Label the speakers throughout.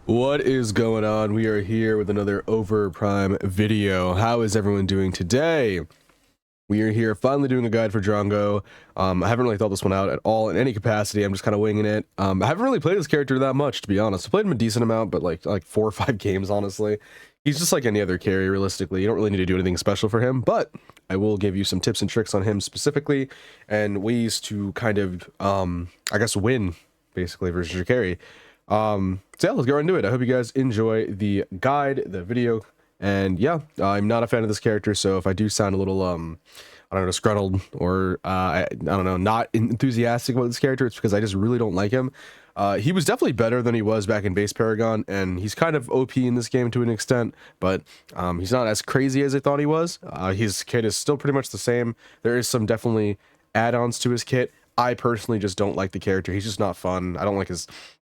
Speaker 1: What is going on? We are here with another Overprime video. How is everyone doing today? We are here finally doing a guide for Drongo. I haven't really thought this one out at all in any capacity. I'm just kind of winging it. I haven't really played this character that much, to be honest. I played him a decent amount, but like 4 or 5 games, honestly. He's just like any other carry, realistically. You don't really need to do anything special for him, but I will give you some tips and tricks on him specifically and ways to kind of, I guess, win, basically, versus your carry. So yeah, let's go right into it. I hope you guys enjoy the guide, the video, and yeah, I'm not a fan of this character, so if I do sound a little, I don't know, disgruntled or, I don't know, not enthusiastic about this character, it's because I just really don't like him. He was definitely better than he was back in base Paragon, and he's kind of OP in this game to an extent, but he's not as crazy as I thought he was. His kit is still pretty much the same. There is some definitely add-ons to his kit. I personally just don't like the character. He's just not fun. I don't like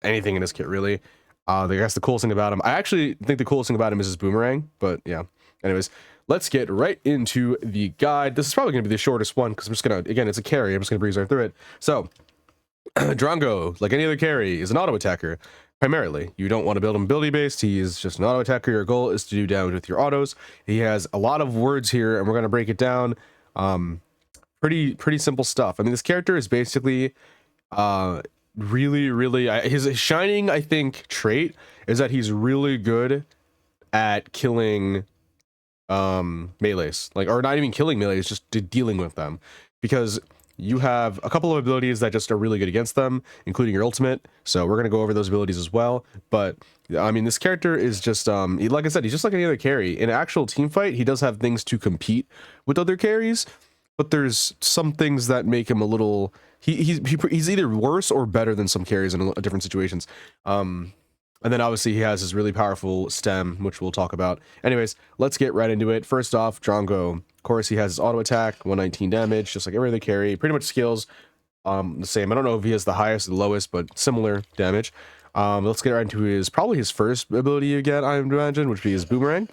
Speaker 1: anything in his kit, really. I guess the coolest thing about him, I actually think the coolest thing about him is his Boomerang, but yeah. Anyways, let's get right into the guide. This is probably going to be the shortest one, because I'm just going to, again, it's a carry. I'm just going to breeze right through it. So, Drongo, like any other carry, is an auto attacker. Primarily, you don't want to build him ability based. He is just an auto attacker. Your goal is to do damage with your autos. He has a lot of words here, and we're going to break it down. Pretty simple stuff. I mean, this character is basically really his shining, I think, trait is that he's really good at killing melees, like, or not even killing melees, just dealing with them, because you have a couple of abilities that just are really good against them, including your ultimate. So we're going to go over those abilities as well. But I mean, this character is just like I said, he's just like any other carry. In an actual team fight, he does have things to compete with other carries, but there's some things that make him a little, he's either worse or better than some carries in different situations. And then obviously he has his really powerful stem, which we'll talk about. Anyways, let's get right into it. First off, Drongo. Of course, he has his auto attack, 119 damage, just like every other carry. Pretty much skills the same. I don't know if he has the highest or the lowest, but similar damage. Let's get right into probably his first ability you get, I imagine, which would be his Boomerang.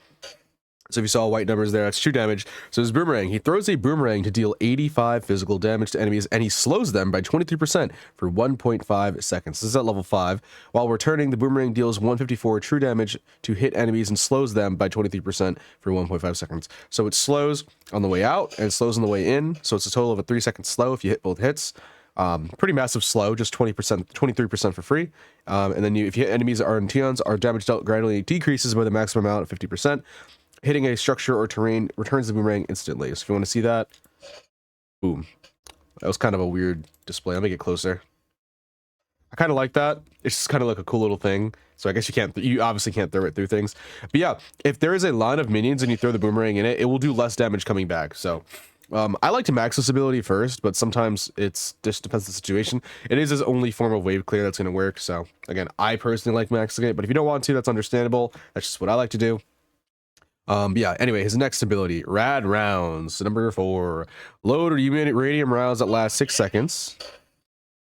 Speaker 1: So if you saw white numbers there, that's 2 damage. So his Boomerang, he throws a Boomerang to deal 85 physical damage to enemies, and he slows them by 23% for 1.5 seconds. This is at level 5. While returning, the Boomerang deals 154 true damage to hit enemies and slows them by 23% for 1.5 seconds. So it slows on the way out, and it slows on the way in, so it's a total of a 3-second slow if you hit both hits. Pretty massive slow, just 20%, 23% for free. And then if you hit enemies that are in Tions, our damage dealt gradually decreases by the maximum amount of 50%. Hitting a structure or terrain returns the Boomerang instantly. So if you want to see that, boom. That was kind of a weird display. Let me get closer. I kind of like that. It's just kind of like a cool little thing. So I guess you obviously can't throw it through things. But yeah, if there is a line of minions and you throw the Boomerang in it, it will do less damage coming back. So I like to max this ability first, but sometimes it's just depends on the situation. It is his only form of wave clear that's going to work. So again, I personally like maxing it, but if you don't want to, that's understandable. That's just what I like to do. But yeah, anyway, his next ability, Rad Rounds, number 4. Load radium rounds that last 6 seconds.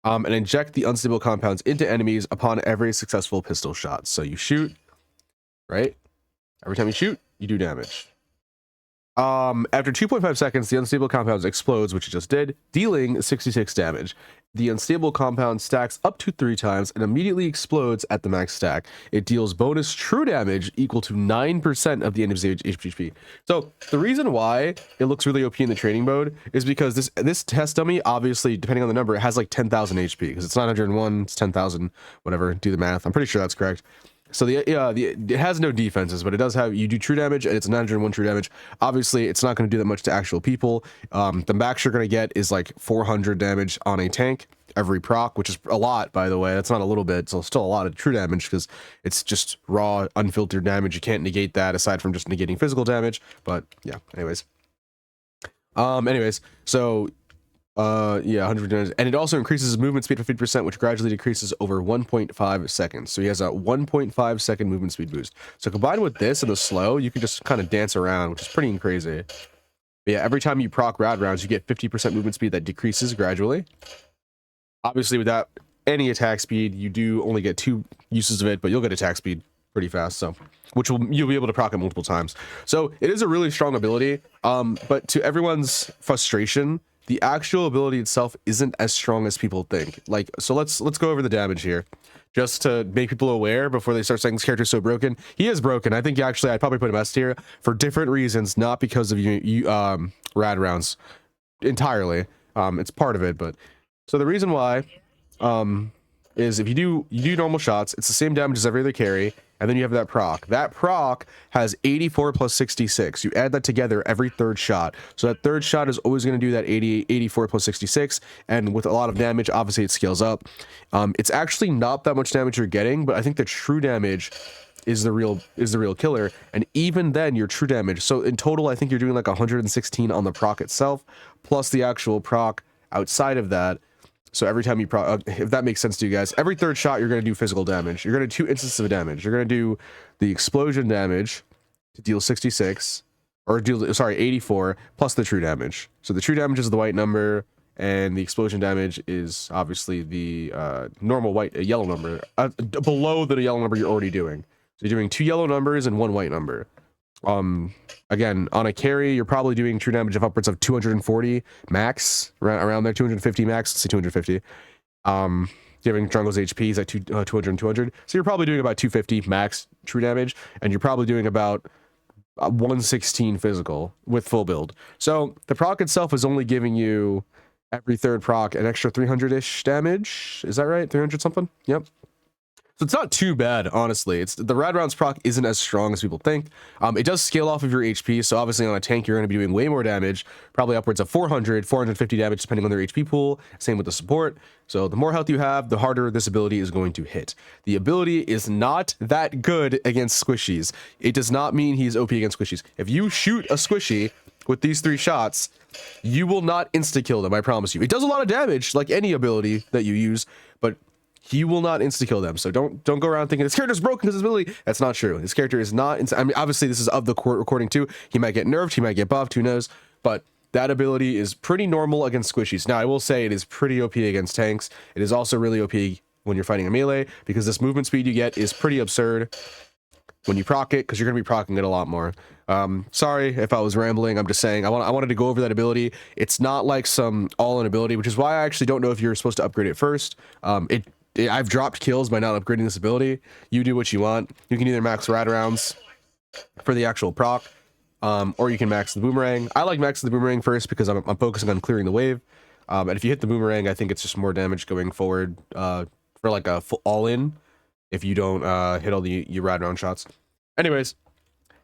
Speaker 1: And inject the unstable compounds into enemies upon every successful pistol shot. So you shoot, right? Every time you shoot, you do damage. After 2.5 seconds, the unstable compounds explodes, which it just did, dealing 66 damage. The unstable compound stacks up to 3 times and immediately explodes at the max stack. It deals bonus true damage equal to 9% of the enemy's HP. So the reason why it looks really OP in the training mode is because this test dummy, obviously, depending on the number, it has like 10,000 HP, because it's 901, it's 10,000, whatever, do the math. I'm pretty sure that's correct. So it has no defenses, but it does have, you do true damage, and it's 901 true damage. Obviously, it's not going to do that much to actual people. The max you're going to get is like 400 damage on a tank every proc, which is a lot, by the way. That's not a little bit. It's still a lot of true damage, because it's just raw, unfiltered damage. You can't negate that aside from just negating physical damage. But yeah, anyways. So yeah, 100 damage. And it also increases his movement speed for 50%, which gradually decreases over 1.5 seconds. So he has a 1.5 second movement speed boost. So combined with this and the slow, you can just kind of dance around, which is pretty crazy. But yeah, every time you proc Rad Rounds, you get 50% movement speed that decreases gradually. Obviously, without any attack speed, you do only get 2 uses of it, but you'll get attack speed pretty fast, so you'll be able to proc it multiple times. So it is a really strong ability, but to everyone's frustration, the actual ability itself isn't as strong as people think. Like, so let's go over the damage here. just to make people aware before they start saying this character's so broken. He is broken. I think actually I'd probably put him S tier for different reasons, not because of you rad rounds entirely. It's part of it, but so the reason why is if you do normal shots, it's the same damage as every other carry, and then you have that proc. That proc has 84 plus 66. You add that together every third shot. So that third shot is always going to do that 84 plus 66, and with a lot of damage, obviously it scales up. It's actually not that much damage you're getting, but I think the true damage is the real killer, and even then your true damage. So in total, I think you're doing like 116 on the proc itself, plus the actual proc outside of that. So every time you if that makes sense to you guys, every third shot you're going to do physical damage. You're going to do 2 instances of damage. You're going to do the explosion damage to deal 66, or deal, sorry, 84, plus the true damage. So the true damage is the white number, and the explosion damage is obviously the normal yellow number, below the yellow number you're already doing. So you're doing 2 yellow numbers and 1 white number. Again, on a carry, you're probably doing true damage of upwards of 240 max, around there, 250 max, let's say 250. Giving Drongo's HP is at 200 and 200. So you're probably doing about 250 max true damage, and you're probably doing about 116 physical with full build. So the proc itself is only giving you every third proc an extra 300-ish damage. Is that right? 300 something? Yep. So it's not too bad, honestly. It's the rad rounds proc isn't as strong as people think. It does scale off of your HP, so obviously on a tank you're going to be doing way more damage, probably upwards of 400, 450 damage depending on their HP pool. Same with the support. So the more health you have, the harder this ability is going to hit. The ability is not that good against squishies. It does not mean he's OP against squishies. If you shoot a squishy with these 3 shots, you will not insta-kill them, I promise you. It does a lot of damage, like any ability that you use, but he will not insta-kill them. So don't go around thinking this character's broken because his ability. That's not true. This character is not. I mean, obviously this is of the recording too. He might get nerfed. He might get buffed. Who knows? But that ability is pretty normal against squishies. Now I will say it is pretty OP against tanks. It is also really OP when you're fighting a melee, because this movement speed you get is pretty absurd when you proc it, because you're going to be procking it a lot more. Sorry if I was rambling. I'm just saying I wanted to go over that ability. It's not like some all-in ability, which is why I actually don't know if you're supposed to upgrade it first. I've dropped kills by not upgrading this ability. You do what you want. You can either max rad rounds for the actual proc, or you can max the boomerang. I like maxing the boomerang first because I'm focusing on clearing the wave. And if you hit the boomerang, I think it's just more damage going forward for like a full all-in if you don't hit all your rad round shots. Anyways,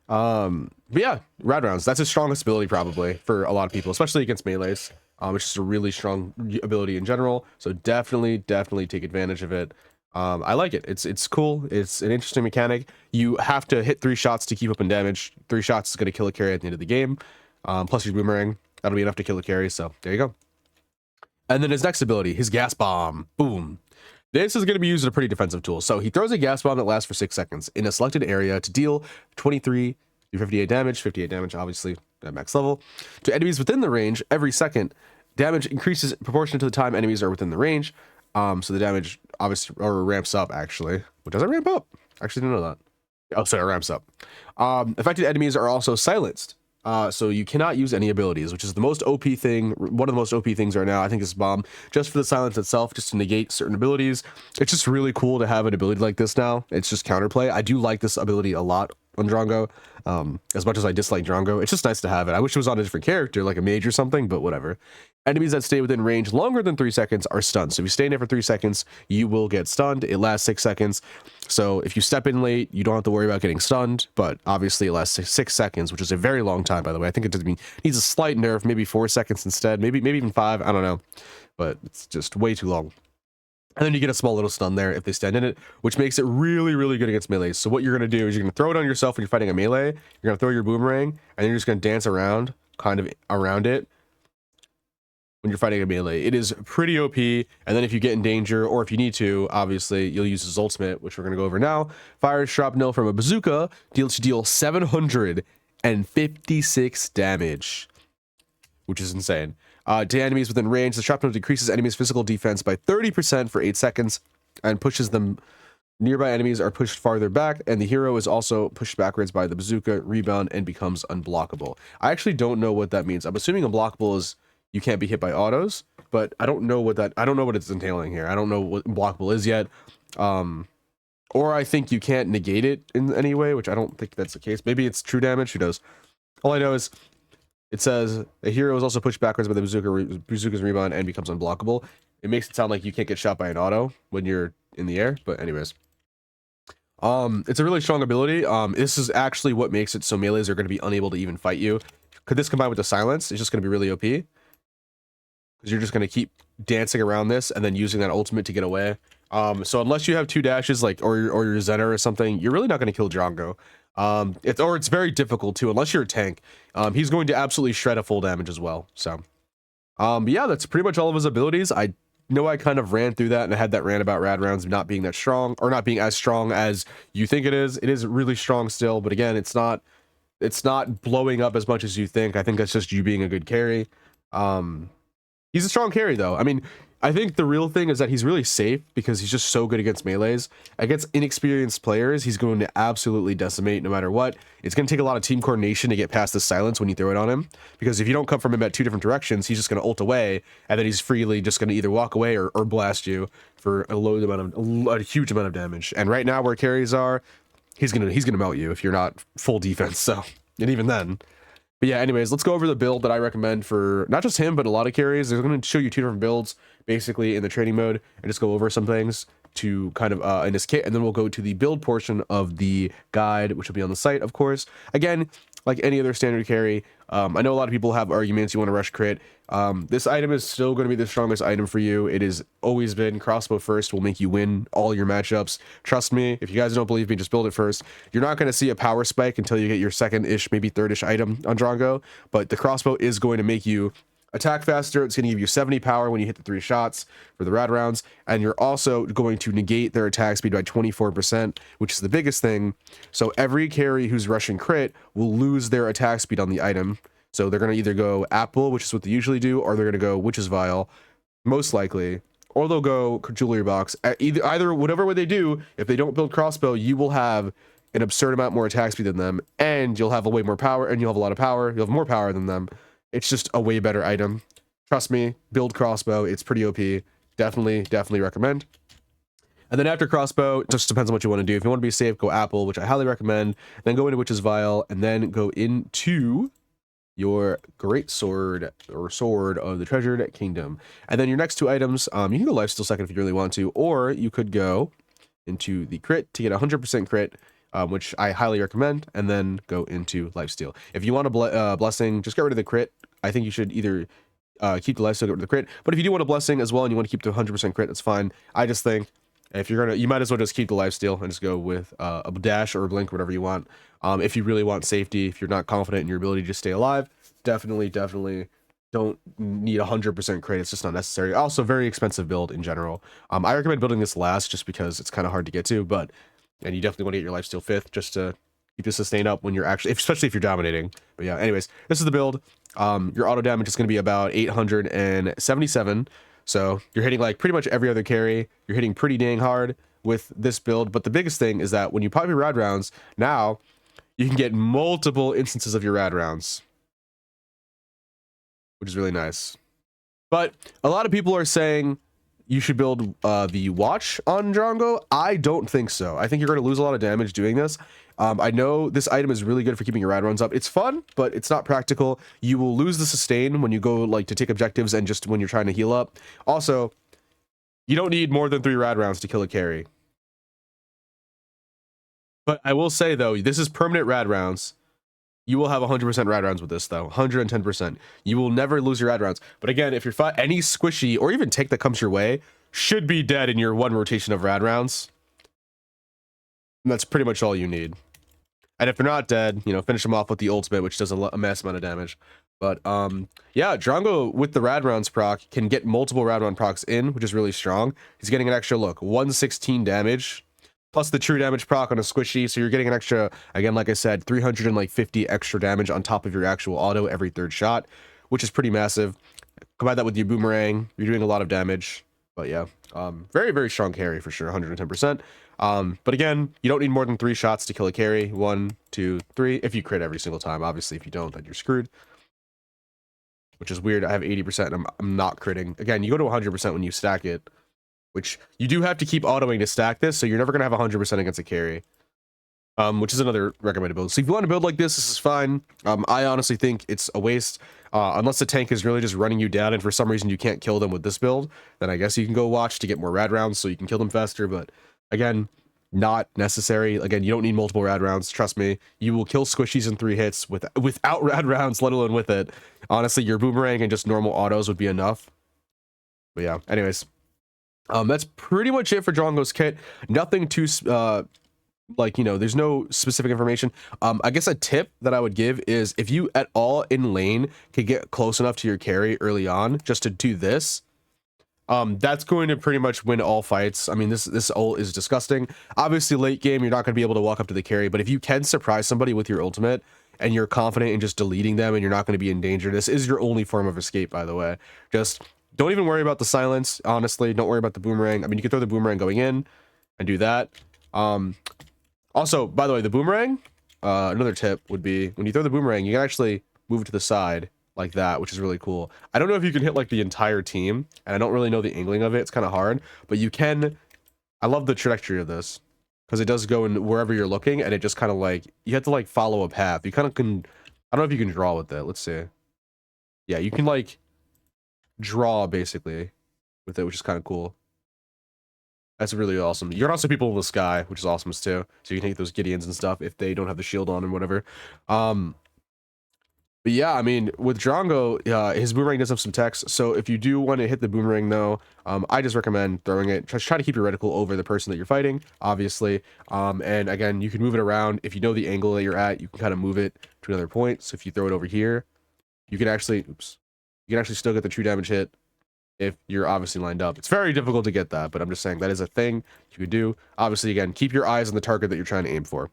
Speaker 1: but yeah, rad rounds. That's his strongest ability probably for a lot of people, especially against melees. It's just a really strong ability in general, so definitely take advantage of it. I like it. It's cool. It's an interesting mechanic. You have to hit 3 shots to keep up in damage. 3 shots is going to kill a carry at the end of the game. Plus your boomerang, that'll be enough to kill a carry. So there you go. And then his next ability, his gas bomb. Boom. This is going to be used as a pretty defensive tool. So he throws a gas bomb that lasts for 6 seconds in a selected area to deal 23 to 58 damage. 58 damage, obviously at max level, to enemies within the range every second. Damage increases proportionate to the time enemies are within the range. So the damage obviously ramps up, actually. What does it ramp up? Actually didn't know that. Oh, sorry, it ramps up. Affected enemies are also silenced. So you cannot use any abilities, which is the most OP thing. One of the most OP things right now, I think, is bomb, just for the silence itself, just to negate certain abilities. It's just really cool to have an ability like this now. It's just counterplay. I do like this ability a lot on Drongo. As much as I dislike Drongo, it's just nice to have it. I wish it was on a different character, like a mage or something, but whatever. Enemies that stay within range longer than 3 seconds are stunned. So if you stay in there for 3 seconds, you will get stunned. It lasts 6 seconds. So if you step in late, you don't have to worry about getting stunned, but obviously it lasts 6 seconds, which is a very long time, by the way. I think it needs a slight nerf, maybe 4 seconds instead, maybe even 5, I don't know, but it's just way too long. And then you get a small little stun there if they stand in it, which makes it really good against melees. So what you're going to do is you're going to throw it on yourself when you're fighting a melee. You're going to throw your boomerang, and you're just going to dance around, kind of around it when you're fighting a melee. It is pretty OP. And then if you get in danger, or if you need to, obviously, you'll use his ultimate, which we're going to go over now. Fires shrapnel from a bazooka, deal 756 damage, which is insane. To enemies within range, the shrapnel decreases enemies' physical defense by 30% for 8 seconds and pushes them. Nearby enemies are pushed farther back, and the hero is also pushed backwards by the bazooka, rebound, and becomes unblockable. I actually don't know what that means. I'm assuming unblockable is you can't be hit by autos, but I don't know what it's entailing here. I don't know what blockable is yet. Or I think you can't negate it in any way, which I don't think that's the case. Maybe it's true damage. Who knows? All I know is it says a hero is also pushed backwards by the bazooka's rebound and becomes unblockable. It makes it sound like you can't get shot by an auto when you're in the air, but anyways. It's a really strong ability. This is actually what makes it so melees are going to be unable to even fight you. Could this combine with the silence? It's just going to be really OP. Because you're just going to keep dancing around this and then using that ultimate to get away. So unless you have 2 dashes, like, or your Zenner or something, you're really not going to kill Drongo. It's very difficult too, unless you're a tank. He's going to absolutely shred a full damage as well. So, but yeah, that's pretty much all of his abilities. I know I kind of ran through that and I had that rant about rad rounds not being that strong, or not being as strong as you think it is. It is really strong still, but again, it's not blowing up as much as you think. I think that's just you being a good carry. He's a strong carry though. I mean, I think the real thing is that he's really safe because he's just so good against melees. Against inexperienced players, he's going to absolutely decimate no matter what. It's going to take a lot of team coordination to get past the silence when you throw it on him. Because if you don't come from him at 2 different directions, he's just going to ult away, and then he's freely just going to either walk away or blast you for a huge amount of damage. And right now, where carries are, he's gonna melt you if you're not full defense. So, and even then. But yeah, anyways, let's go over the build that I recommend for not just him, but a lot of carries. I'm going to show you 2 different builds, basically, in the training mode, and just go over some things to kind of in this kit, and then we'll go to the build portion of the guide, which will be on the site, of course. Again, like any other standard carry, I know a lot of people have arguments, you want to rush crit. This item is still going to be the strongest item for you. It has always been. Crossbow first will make you win all your matchups. Trust me, if you guys don't believe me, just build it first. You're not going to see a power spike until you get your second-ish, maybe third-ish item on Drongo, but the crossbow is going to make you attack faster. It's going to give you 70 power when you hit the 3 shots for the rad rounds, and you're also going to negate their attack speed by 24%, which is the biggest thing. So every carry who's rushing crit will lose their attack speed on the item. So they're going to either go Apple, which is what they usually do, or they're going to go Witch's Vial, most likely, or they'll go Jewelry Box. Either whatever way they do, if they don't build crossbow, you will have an absurd amount more attack speed than them, and you'll have a way more power, and you'll have a lot of power. You'll have more power than them. It's just a way better item. Trust me, build crossbow. It's pretty OP. Definitely recommend. And then after crossbow, it just depends on what you want to do. If you want to be safe, go Apple, which I highly recommend. Then go into Witch's Vial, and then go into your great sword, or sword of the treasured kingdom. And then your next 2 items, you can go lifesteal second if you really want to, or you could go into the crit to get 100% crit, which I highly recommend, and then go into lifesteal. If you want a blessing, just get rid of the crit. I think you should either keep the lifesteal, get rid of the crit. But if you do want a blessing as well and you want to keep the 100% crit, that's fine. I just think if you're gonna, you might as well just keep the lifesteal and just go with a dash or a blink, whatever you want. If you really want safety, if you're not confident in your ability to stay alive, definitely don't need 100% crit. It's just not necessary. Also, very expensive build in general. I recommend building this last just because it's kind of hard to get to, and you definitely want to get your lifesteal 5th just to keep the sustain up when you're actually, especially if you're dominating. But yeah, anyways, this is the build. Your auto damage is going to be about 877. So you're hitting like pretty much every other carry. You're hitting pretty dang hard with this build. But the biggest thing is that when you pop your rad rounds, now you can get multiple instances of your rad rounds, which is really nice. But a lot of people are saying you should build the watch on Drongo. I don't think so. I think you're going to lose a lot of damage doing this. I know this item is really good for keeping your rad runs up. It's fun, but it's not practical. You will lose the sustain when you go like to take objectives and just when you're trying to heal up. Also, you don't need more than 3 rad rounds to kill a carry. But I will say though, this is permanent rad rounds. You will have 100% rad rounds with this though, 110%. You will never lose your rad rounds. But again, if you're any squishy or even tank that comes your way should be dead in your 1 rotation of rad rounds. And that's pretty much all you need. And if they're not dead, you know, finish them off with the ultimate, which does a mass amount of damage. But yeah, Drongo with the rad rounds proc can get multiple rad round procs in, which is really strong. He's getting an extra 116 damage. Plus the true damage proc on a squishy, so you're getting an extra, again, like I said, 350 extra damage on top of your actual auto every 3rd shot, which is pretty massive. Combine that with your boomerang, you're doing a lot of damage. But yeah, very strong carry for sure, 110%. But again, you don't need more than 3 shots to kill a carry. 1, 2, 3. If you crit every single time, obviously, if you don't, then you're screwed. which is weird. I have 80% and I'm not critting. Again, you go to 100% when you stack it, which you do have to keep autoing to stack this, so you're never going to have 100% against a carry. Which is another recommended build. So if you want to build like this is fine. I honestly think it's a waste. Unless the tank is really just running you down and for some reason you can't kill them with this build, then I guess you can go watch to get more rad rounds so you can kill them faster. But again, not necessary. Again, you don't need multiple rad rounds. Trust me, you will kill squishies in 3 hits without rad rounds, let alone with it. Honestly, your boomerang and just normal autos would be enough. But yeah, anyways, that's pretty much it for Drongo's kit. Nothing too like, you know, there's no specific information. I guess a tip that I would give is if you at all in lane could get close enough to your carry early on just to do this, that's going to pretty much win all fights. I mean, this ult is disgusting. Obviously late game you're not going to be able to walk up to the carry, but if you can surprise somebody with your ultimate and you're confident in just deleting them and you're not going to be in danger, this is your only form of escape, by the way. Just don't even worry about the silence, honestly. Don't worry about the boomerang. I mean, you can throw the boomerang going in and do that. Also, by the way, the boomerang, another tip would be when you throw the boomerang, you can actually move it to the side like that, which is really cool. I don't know if you can hit like the entire team, and I don't really know the angling of it. It's kind of hard, but you can. I love the trajectory of this because it does go in wherever you're looking, and it just kind of like, you have to like follow a path. You kind of can, I don't know if you can draw with it. Let's see. Yeah, you can like draw basically with it, which is kind of cool. That's really awesome. You can also people in the sky, which is awesome too. So you can take those Gideons and stuff if they don't have the shield on and whatever. But yeah, I mean, with Drongo, his boomerang does have some text. So if you do want to hit the boomerang though, I just recommend throwing it. Just try to keep your reticle over the person that you're fighting, obviously. And again, you can move it around. If you know the angle that you're at, you can kind of move it to another point. So if you throw it over here, you can actually, you can actually still get the true damage hit if you're obviously lined up. It's very difficult to get that, but I'm just saying that is a thing you could do. Obviously, again, keep your eyes on the target that you're trying to aim for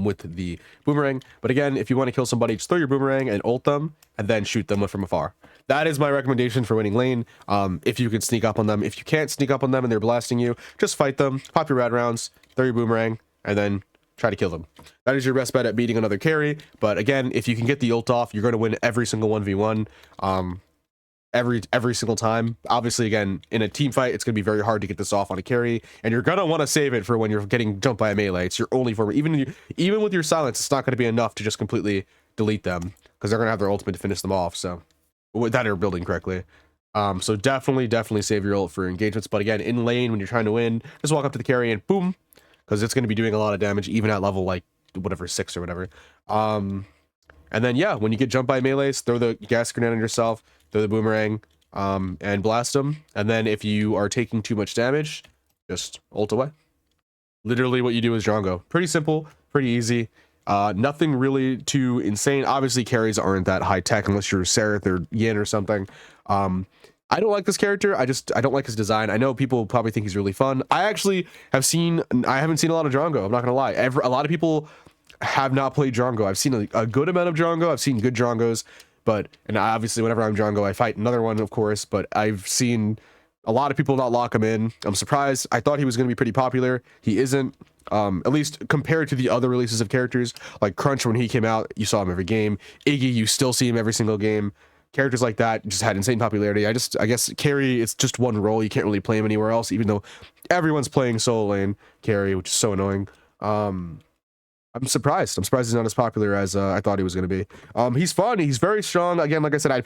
Speaker 1: with the boomerang. But again, if you want to kill somebody, just throw your boomerang and ult them and then shoot them from afar. That is my recommendation for winning lane. If you can sneak up on them. If you can't sneak up on them and they're blasting you, just fight them, pop your rad rounds, throw your boomerang, and then try to kill them. That is your best bet at beating another carry. But again, if you can get the ult off, you're going to win every single 1v1. Every single time. Obviously, again, in a team fight, it's going to be very hard to get this off on a carry, and you're going to want to save it for when you're getting jumped by a melee. It's your only form. Even with your silence, it's not going to be enough to just completely delete them, because they're going to have their ultimate to finish them off, so that are building correctly. So definitely save your ult for engagements. But again, in lane, when you're trying to win, just walk up to the carry and boom, because it's going to be doing a lot of damage, even at level, like, whatever, 6 or whatever. And then, yeah, when you get jumped by melees, throw the gas grenade on yourself, throw the boomerang, and blast them. And then if you are taking too much damage, just ult away. Literally what you do is Drongo. Pretty simple, pretty easy. Nothing really too insane. Obviously, carries aren't that high tech unless you're Sereth or Yin or something. I don't like this character. I don't like his design. I know people probably think he's really fun. I actually haven't seen a lot of Drongo. I'm not gonna lie. A lot of people have not played Drongo. I've seen a good amount of Drongo. I've seen good Drongos. And obviously, whenever I'm Drongo, I fight another one, of course. But I've seen a lot of people not lock him in. I'm surprised. I thought he was going to be pretty popular. He isn't. At least compared to the other releases of characters. Like Crunch, when he came out, you saw him every game. Iggy, you still see him every single game. Characters like that just had insane popularity. I guess carry, it's just one role. You can't really play him anywhere else, even though everyone's playing solo lane carry, which is so annoying. I'm surprised. I'm surprised he's not as popular as I thought he was going to be. He's fun. He's very strong. Again, like I said, I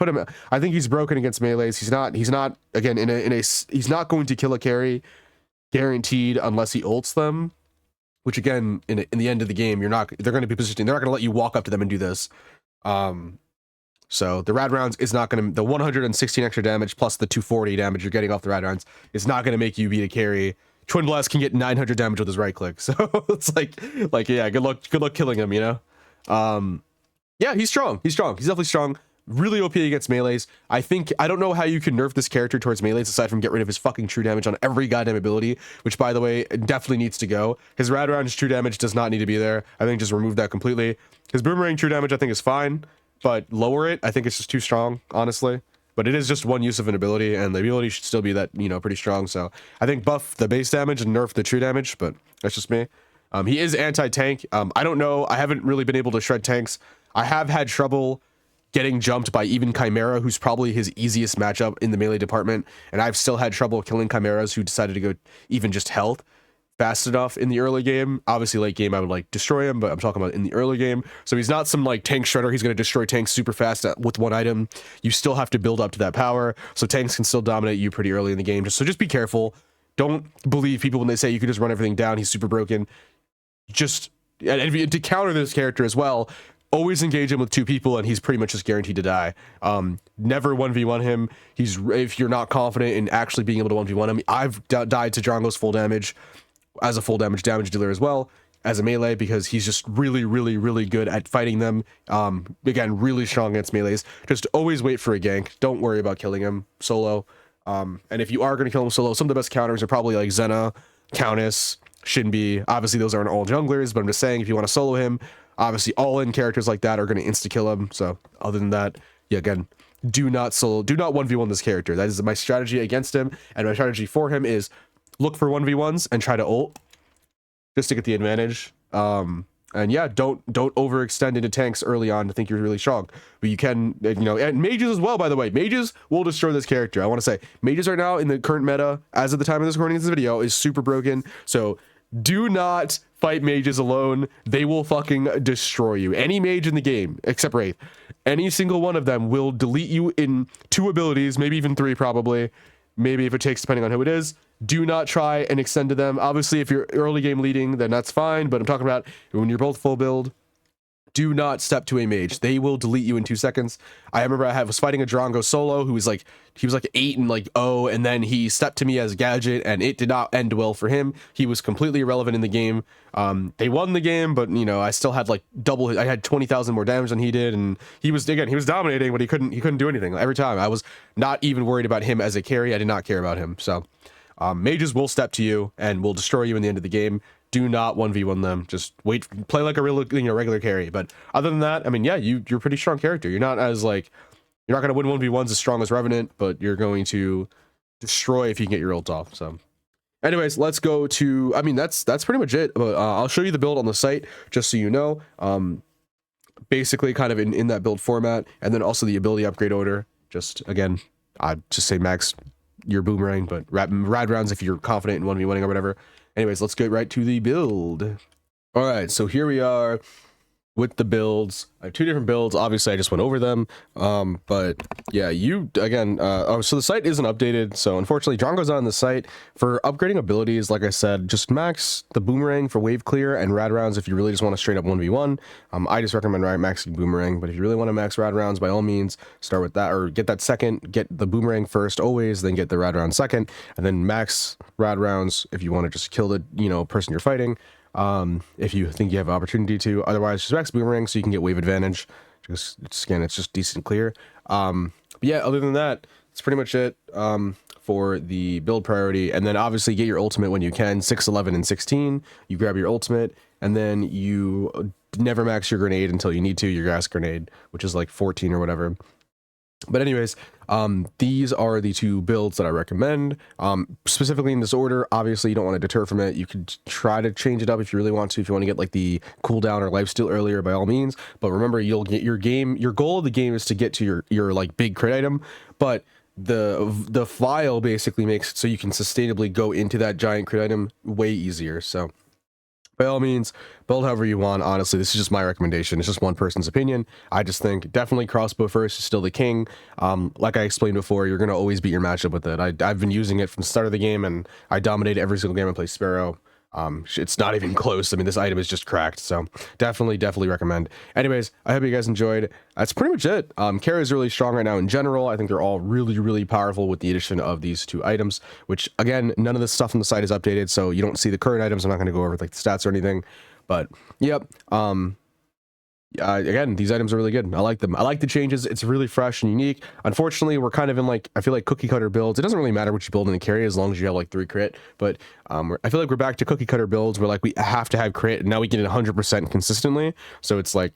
Speaker 1: think he's broken against melees. He's not again he's not going to kill a carry guaranteed unless he ults them. Which again, in the end of the game, they're going to be positioning. They're not going to let you walk up to them and do this. So the rad rounds is not going to, the 116 extra damage plus the 240 damage you're getting off the rad rounds is not going to make you beat a carry. Twin Blast can get 900 damage with his right click, so it's like yeah, good luck killing him, you know. Yeah, he's strong. He's definitely strong. Really OP against melees. I don't know how you can nerf this character towards melees aside from get rid of his fucking true damage on every goddamn ability, which by the way definitely needs to go. His rad round true damage does not need to be there. I think just remove that completely. His boomerang true damage I think is fine, but lower it. I think it's just too strong, honestly. But it is just one use of an ability, and the ability should still be that, you know, pretty strong. So I think buff the base damage and nerf the true damage, but that's just me. He is anti-tank. I don't know. I haven't really been able to shred tanks. I have had trouble getting jumped by even Chimera, who's probably his easiest matchup in the melee department. And I've still had trouble killing Chimeras who decided to go even just health fast enough in the early game. Obviously late game I would like destroy him, but I'm talking about in the early game. So he's not some like tank shredder. He's going to destroy tanks super fast with one item. You still have to build up to that power, so tanks can still dominate you pretty early in the game. So just be careful. Don't believe people when they say you can just run everything down, he's super broken. Just, and to counter this character as well, always engage him with 2 people and he's pretty much just guaranteed to die. Never 1v1 him. If you're not confident in actually being able to 1v1 him, I've died to Drongo's full damage as a full damage dealer as well as a melee, because he's just really, really, really good at fighting them. Again, really strong against melees. Just always wait for a gank. Don't worry about killing him solo. And if you are going to kill him solo, some of the best counters are probably like Xena, Countess, Shinbi. Obviously, those aren't all junglers, but I'm just saying if you want to solo him, obviously all-in characters like that are going to insta-kill him. So other than that, yeah, again, do not 1v1 this character. That is my strategy against him, and my strategy for him is look for 1v1s and try to ult just to get the advantage. And yeah, don't overextend into tanks early on to think you're really strong. But you can, you know, and mages as well, by the way. Mages will destroy this character. I want to say, mages right now in the current meta, as of the time of this recording of this video, is super broken. So do not fight mages alone. They will fucking destroy you. Any mage in the game, except Wraith, any single one of them will delete you in 2 abilities, maybe even 3 probably. Maybe if it takes, depending on who it is. Do not try and extend to them. Obviously, if you're early game leading, then that's fine. But I'm talking about when you're both full build, do not step to a mage. They will delete you in 2 seconds. I remember I was fighting a Drongo solo who was like, he was like 8 and like 0, and then he stepped to me as a gadget, and it did not end well for him. He was completely irrelevant in the game. They won the game, but you know, I still had like double. I had 20,000 more damage than he did, and he was dominating, but he couldn't do anything every time. I was not even worried about him as a carry. I did not care about him. So mages will step to you and will destroy you in the end of the game. Do not 1v1 them. Just wait, play like a real, you know, regular carry. But other than that, I mean, yeah, you're a pretty strong character. You're not as like, you're not going to win 1v1s as strong as Revenant, but you're going to destroy if you can get your ult off. So anyways, let's go to, I mean, that's pretty much it. But I'll show you the build on the site just so you know. Basically kind of in that build format, and then also the ability upgrade order. Just again, I'd just say max your Boomerang, but rad rounds if you're confident in 1v1ing or whatever. Anyways, let's get right to the build. All right, so here we are with the builds. I have 2 different builds. Obviously, I just went over them. But yeah, so the site isn't updated. So unfortunately, Drongo's on the site. For upgrading abilities, like I said, just max the Boomerang for wave clear and rad rounds if you really just want to straight up 1v1. I just recommend maxing Boomerang, but if you really want to max rad rounds, by all means, start with that, or get that second, get the Boomerang first always, then get the rad round second, and then max rad rounds if you want to just kill the, you know, person you're fighting. If you think you have an opportunity to. Otherwise, just max Boomerang so you can get wave advantage. Again, it's just decent clear. But yeah, other than that, that's pretty much it for the build priority. And then obviously get your ultimate when you can. 6, 11, and 16. You grab your ultimate, and then you never max your grenade until you need to, your gas grenade, which is like 14 or whatever. But anyways, these are the 2 builds that I recommend, specifically in this order. Obviously, you don't want to deter from it. You could try to change it up if you really want to. If you want to get like the cooldown or lifesteal earlier, by all means. But remember, you'll get your goal of the game is to get to your like big crit item. But the file basically makes it so you can sustainably go into that giant crit item way easier. So by all means, build however you want. Honestly, this is just my recommendation. It's just one person's opinion. I just think definitely crossbow first is still the king. Like I explained before, you're going to always beat your matchup with it. I've been using it from the start of the game, and I dominated every single game I played Sparrow. It's not even close. I mean, this item is just cracked, so definitely recommend. Anyways, I hope you guys enjoyed. That's pretty much it. Kara is really strong right now in general. I think they're all really powerful with the addition of these 2 items, which again, none of this stuff on the site is updated, so you don't see the current items. I'm not going to go over like the stats or anything, but yep. Again, these items are really good. I like them. I like the changes. It's really fresh and unique. Unfortunately, we're kind of in like, I feel like cookie cutter builds. It doesn't really matter what you build in the carry as long as you have like 3 crit. But I feel like we're back to cookie cutter builds where like we have to have crit, and now we get it 100% consistently. So it's like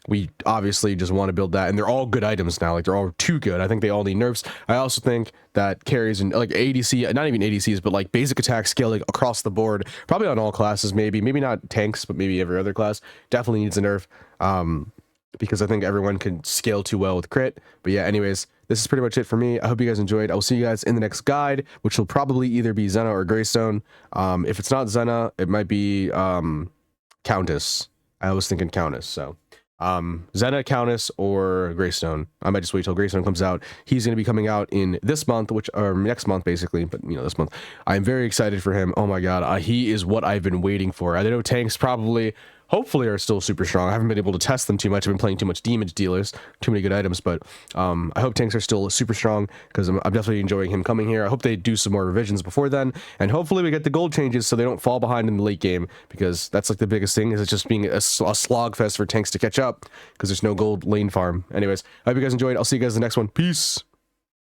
Speaker 1: we obviously just want to build that, and they're all good items now. Like they're all too good. I think they all need nerfs. I also think that carries and like ADC, not even ADCs, but like basic attack scaling across the board, probably on all classes, maybe not tanks, but maybe every other class, definitely needs a nerf. because I think everyone can scale too well with crit. But yeah, anyways, this is pretty much it for me. I hope you guys enjoyed. I will see you guys in the next guide, which will probably either be Xena or Greystone. If it's not Xena, it might be Countess. I was thinking Countess, so Xena, Countess, or Greystone. I might just wait till Greystone comes out. He's going to be coming out in this month, or next month basically, but you know, this month. I'm very excited for him. Oh my god, he is what I've been waiting for. I know tanks probably, hopefully, are still super strong. I haven't been able to test them too much. I've been playing too much damage dealers, too many good items, but I hope tanks are still super strong, because I'm definitely enjoying him coming here. I hope they do some more revisions before then, and hopefully we get the gold changes so they don't fall behind in the late game, because that's like the biggest thing, is it's just being a slog fest for tanks to catch up, because there's no gold lane farm. Anyways, I hope you guys enjoyed. I'll see you guys in the next one. Peace!